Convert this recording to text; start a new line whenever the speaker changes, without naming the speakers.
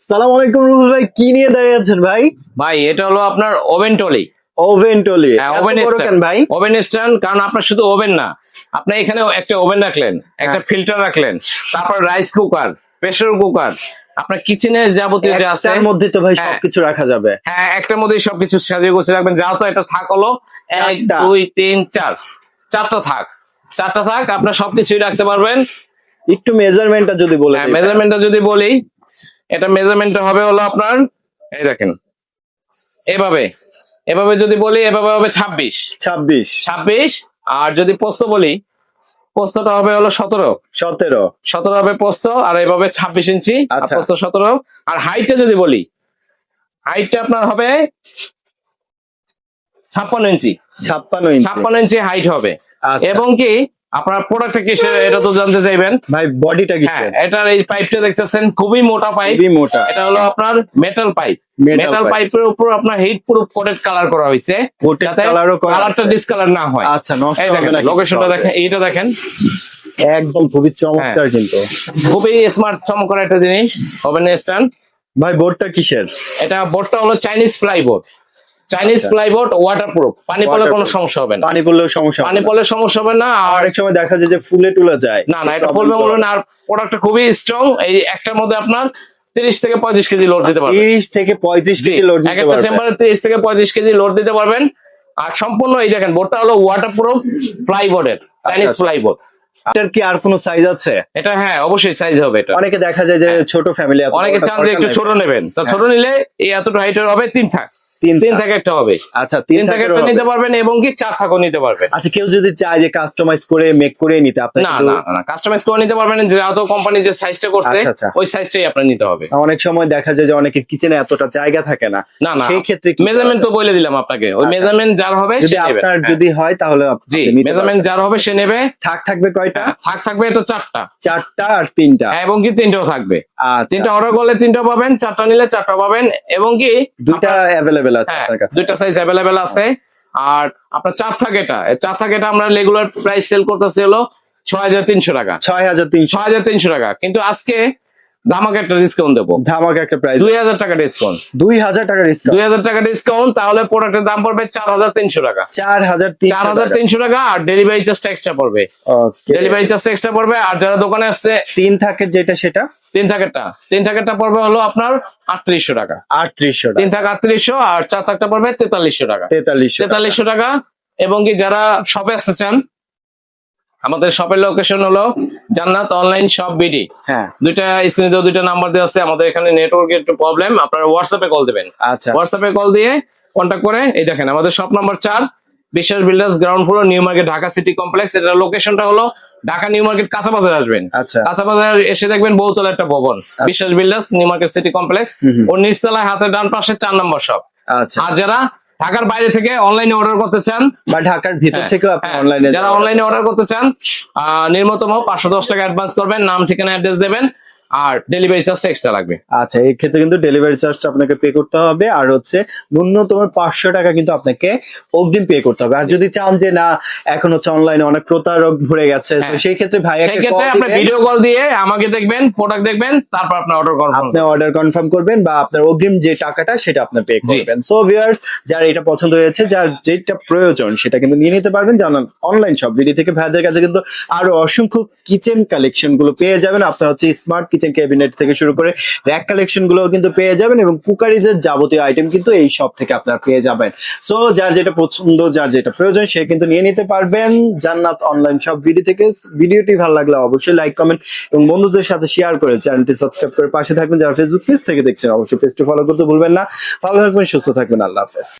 সালাম আলাইকুম রুহুল ভাই, কি নিয়ে দাঁড়িয়ে আছেন ভাই?
ভাই এটা হলো আপনার ওভেন টলি।
ওভেন টলি?
ওভেন
এত বড় কেন ভাই?
ওভেন স্ট্যান্ড, কারণ আপনার শুধু ওভেন না, আপনি এখানে একটা ওভেন রাখলেন, একটা ফিল্টার রাখলেন, তারপর রাইস কুকার, প্রেসার কুকার, আপনার কিচেনে যাবতীয় যা আছে
একটার মধ্যে তো ভাই
হ্যাঁ।
সবকিছু রাখা যাবে।
হ্যাঁ, একটার মধ্যে সবকিছু সাজিয়ে গুছিয়ে রাখবেন। যাও তো এটা থাক হলো 1
চারটা।
2 3 4, চারটা থাক, আপনার সবকিছুই রাখতে পারবেন।
একটু মেজারমেন্টটা যদি বলে
হ্যাঁ,
দিতেন।
মেজারমেন্টটা যদি বলি, এটা মেজারমেন্টটা হবে হলো আপনার, এই দেখেন, এভাবে এভাবে যদি বলি, এভাবে হবে 26।
26।
আর যদি পোস্ত বলি, পোস্তটা হবে হলো 17।
17
হবে পোস্ত, আর এভাবে 26 ইঞ্চি, আর
আচ্ছা।
পোস্ত 17। আর হাইটটা যদি বলি, হাইটটা আপনার হবে 56 ইঞ্চি।
56
ইঞ্চি হাইট হবে।
আচ্ছা।
এবং কি আপনার প্রোডাক্টটা কিসের, এটা তো জানতে চাইবেন
ভাই বডিটা কি?
হ্যাঁ, এটার এই পাইপটা দেখতেছেন, খুবই মোটা পাইপ।
খুবই মোটা।
এটা হলো আপনার মেটাল পাইপ। Metal
pipe।
পাইপের উপর আপনার হিট প্রুফ কোটেড কালার করা হয়েছে,
Coated
যাতে
colour-ও করা
কালারটা
আছে।
ডিসকালার না হয়।
আচ্ছা, নষ্ট
এই
হবে
দেখেন
না।
লোকেশনটা দেখেন, এইটা দেখেন,
একদম খুবই চমৎকার কিন্তু।
খুবই স্মার্ট চমৎকার একটা জিনিস, ওভেন স্ট্যান্ড।
ভাই বোর্ডটা কিসের?
এটা বোর্ডটা হলো চাইনিজ প্লাইবোর্ড।
আচ্ছা।
প্লাইবোর্ড ওয়াটারপ্রুফ, পানি পড়লে কোনো সমস্যা হবে না।
পানি পড়লেও সমস্যা হবে
পানি
না।
পড়লে সমস্যা হবে না। আর
অনেক সময় দেখা যায় যে ফুলে টুলে যায়।
না, এটা ফুলবে বলবে না। আর প্রোডাক্টটা খুবই স্ট্রং। এই একটার মধ্যে আপনার 30 থেকে 35 কেজি লোড দিতে পারবেন।
30 থেকে 35 কেজি লোড দিতে
একটা
পারবেন।
চেম্বারে 30 থেকে 35 কেজি লোড দিতে পারবেন। আর সম্পূর্ণ এই দেখেন, বোর্ডটা হলো ওয়াটারপ্রুফ প্লাইবোর্ডের, চাইনিজ
আচ্ছা।
প্লাইবোর্ড।
এটার কি আর কোনো সাইজ আছে?
এটা হ্যাঁ, অবশ্যই সাইজ হবে এটা।
অনেকে দেখা যায় যে ছোট ফ্যামিলি,
অনেকে চান যে একটু ছোট নেবেন, তা ছোট নিলে এই এতটা হাইটের হবে 3 থাক।
তিন
3 থাক একটা হবে।
আচ্ছা,
3 থাক একটা নিতে পারবেন, এবং কি 4 থাকও নিতে পারবেন।
আচ্ছা, কেউ যদি চায় যে কাস্টমাইজ করে মেক করে নিতে, আপনার
না, কাস্টমাইজ করে নিতে পারবেন। যেহেতু কোম্পানি যে সাইজটা করছে,
আচ্ছা।
ওই সাইজটাই আপনার নিতে হবে।
অনেক সময় দেখা যায় যে অনেকের কিচেনে এতটা জায়গা থাকে না।
না,
সেই ক্ষেত্রে
মেজারমেন্ট তো বলে দিলাম আপনাকে। ওই
আচ্ছা।
মেজারমেন্ট যার হবে
যদি
সে নেবে।
আপনার যদি হয় তাহলে
জি, মেজারমেন্ট যার হবে সে নেবে।
থাক থাকবে কয়টা?
থাক থাকবে এটা 4টা।
4টা আর 3টা।
এবং কি 3টাও থাকবে।
আচ্ছা।
3টা অর্ডার করলে 3টা পাবেন, 4টা নিলে 4টা পাবেন। এবং কি
2টা अवेलेबल আছে আপনার কাছে?
2টা সাইজ अवेलेबल আছে। আর আপনার 4 থাক এটা, আমরা রেগুলার প্রাইস সেল করতেছি হলো 6300 টাকা।
6300
টাকা। কিন্তু আজকে ধামাকা একটা ডিসকাউন্ট দেবো।
ধামাকা একটা প্রাইস।
2000 টাকা ডিসকাউন্ট।
2000 টাকা ডিসকাউন্ট।
2000 টাকা ডিসকাউন্ট, তাহলে প্রোডাক্টের দাম পড়বে 4300 টাকা।
4300
টাকা। আর ডেলিভারি চার্জটা এক্সট্রা পড়বে।
ওকে।
ডেলিভারি চার্জটা এক্সট্রা পড়বে। আর যারা দোকানে আসছে,
3 থাকের যেটা সেটা
3 থাকেরটা পড়বে হলো আপনার 3800 টাকা।
3800
3
টাকা।
থাক 3800, আর 4 থাকটা পড়বে 4300 টাকা। 4300 টাকা। এবং কি যারা শপে আসতে চান, আমাদের শপের লোকেশন হলো জান্নাত অনলাইন শপ বিডি।
হ্যাঁ।
দুইটা স্ক্রিনে 2টা নাম্বার দেওয়া আছে। আমাদের এখানে নেটওয়ার্কের একটু প্রবলেম, আপনারা হোয়াটসঅ্যাপে কল দিবেন।
আচ্ছা।
হোয়াটসঅ্যাপে কল দিয়ে কন্ট্যাক্ট করে, এই দেখেন আমাদের শপ নাম্বার 4, বিশ্বাস builders, ground floor, new market, Dhaka city complex. এটা লোকেশনটা হলো ঢাকা নিউ মার্কেট কাঁচা বাজার আসবেন।
আচ্ছা।
কাঁচা বাজার এসে দেখবেন বহুতলা একটা ভবন, Biswas builders, new market city complex. ওর নিচতলায় হাতের ডান পাশে 4 নম্বর শপ।
আচ্ছা।
আর যারা ঢাকার বাইরে থেকে অনলাইনে অর্ডার করতে চান,
বা ঢাকার ভিতর থেকেও আপনি অনলাইনে,
যারা অনলাইনে অর্ডার করতে চান, নিম্নতম 510 টাকা অ্যাডভান্স করবেন, নাম ঠিকানা অ্যাড্রেস দেবেন, আর ডেলিভারি চার্জটা এক্সট্রা লাগবে।
আচ্ছা, এই ক্ষেত্রে কিন্তু ডেলিভারি চার্জটা আপনাকে পে করতে হবে। আর হচ্ছে ন্যূনতম 500 টাকা কিন্তু আপনাকে অগ্রিম পে করতে হবে। আর যদি চান যে না, এখন হচ্ছে অনলাইনে অনেক প্রতারক ভরে গেছে, তো সেই ক্ষেত্রে ভাইয়াকে কল
আপনি
দিবেন,
ভিডিও কল দিয়ে আমাকে দেখবেন, প্রোডাক্ট দেখবেন, তারপর আপনি অর্ডার
কনফার্ম করবেন, বা আপনার অগ্রিম যে টাকাটা সেটা আপনি পে করবেন। সো ভিউয়ার্স, যার এটা পছন্দ হয়েছে, যার যেটা প্রয়োজন, সেটা কিন্তু নিয়ে নিতে পারবেন। জানান অনলাইন শপ ভিডি থেকে। ভাইদের কাছে কিন্তু আরো অসংখ্য কিচেন কালেকশন গুলো পেয়ে যাবেন। আপনার হচ্ছে স্মার্ট কিচেন ক্যাবিনেট থেকে শুরু করে র‍্যাক কালেকশন গুলো কিন্তু পেয়ে যাবেন, এবং কুকারিজের যাবতীয় আইটেম কিন্তু এই শপ থেকে আপনারা পেয়ে যাবেন। সো যার যেটা পছন্দ, যার যেটা প্রয়োজন, সে কিন্তু নিয়ে নিতে পারবেন জান্নাত অনলাইন শপ ভিডি থেকে। ভিডিওটি ভালো লাগলে অবশ্যই লাইক, কমেন্ট এবং বন্ধুদের সাথে শেয়ার করে চ্যানেলটি সাবস্ক্রাইব করে পাশে থাকবেন। যারা ফেসবুক পেজ থেকে দেখছেন, অবশ্যই পেজটি ফলো করতে ভুলবেন না। ভালো থাকবেন, সুস্থ থাকবেন, আল্লাহ হাফেজ।